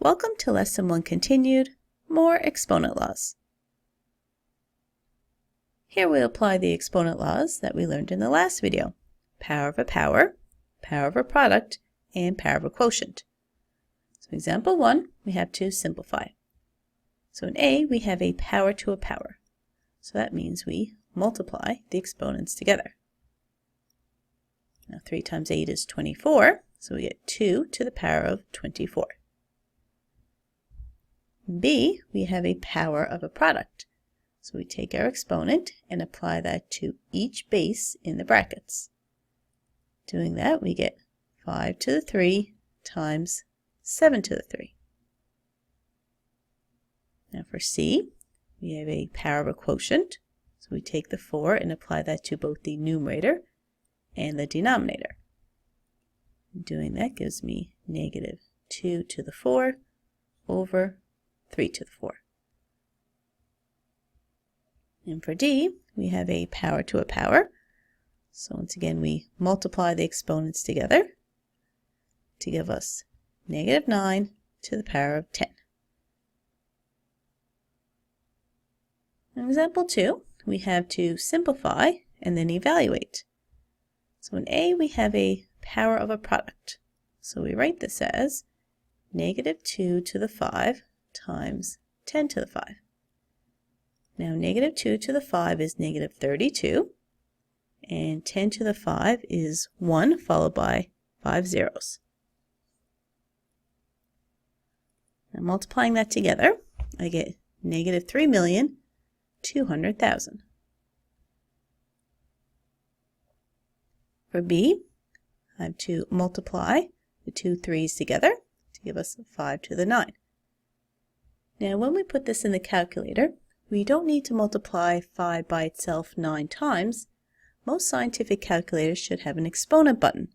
Welcome to Lesson 1 Continued, More Exponent Laws. Here we apply the exponent laws that we learned in the last video. Power of a power, power of a product, and power of a quotient. So example 1, we have to simplify. So in A, we have a power to a power. So that means we multiply the exponents together. Now 3 times 8 is 24, so we get 2 to the power of 24. B, we have a power of a product. So we take our exponent and apply that to each base in the brackets. Doing that, we get 5 to the 3 times 7 to the 3. Now for C, we have a power of a quotient. So we take the 4 and apply that to both the numerator and the denominator. Doing that gives me negative 2 to the 4 over 3 to the 4. And for D, we have a power to a power. So once again, we multiply the exponents together to give us negative 9 to the power of 10. In example 2, we have to simplify and then evaluate. So in A, we have a power of a product. So we write this as negative 2 to the 5 times 10 to the 5. Now negative 2 to the 5 is negative 32, and 10 to the 5 is 1 followed by 5 zeros. Now multiplying that together, I get negative 3,200,000. For B, I have to multiply the two 3's together to give us 5 to the 9. Now when we put this in the calculator, we don't need to multiply 5 by itself 9 times. Most scientific calculators should have an exponent button.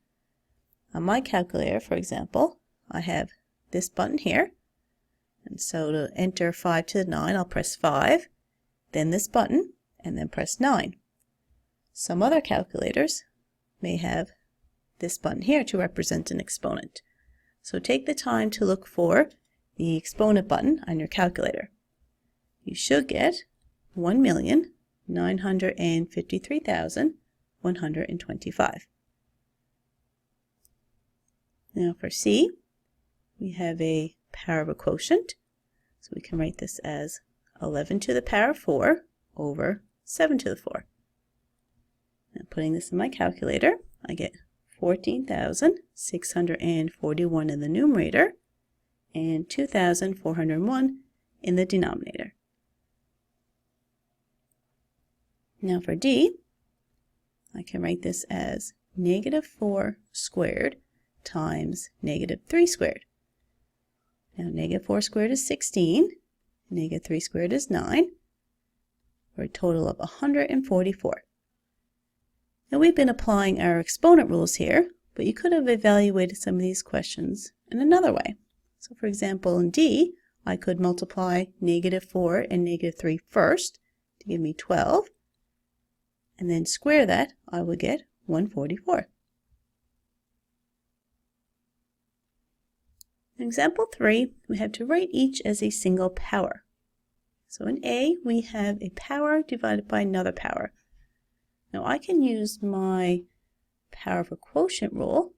On my calculator, for example, I have this button here. And so to enter 5 to the 9, I'll press 5, then this button, and then press 9. Some other calculators may have this button here to represent an exponent. So take the time to look for the exponent button on your calculator. You should get 1,953,125. Now for C, we have a power of a quotient. So we can write this as 11 to the power of 4 over 7 to the 4. Now putting this in my calculator, I get 14,641 in the numerator and 2,401 in the denominator. Now for D, I can write this as negative 4 squared times negative 3 squared. Now negative 4 squared is 16, negative 3 squared is 9, for a total of 144. Now we've been applying our exponent rules here, but you could have evaluated some of these questions in another way. So for example, in D, I could multiply negative 4 and negative 3 first to give me 12, and then square that, I would get 144. In example 3, we have to write each as a single power. So in A, we have a power divided by another power. Now I can use my power of a quotient rule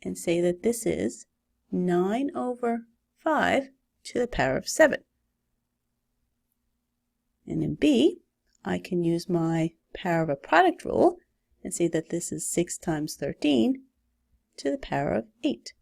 and say that this is 9 over 5 to the power of 7. And in B, I can use my power of a product rule and say that this is 6 times 13 to the power of 8.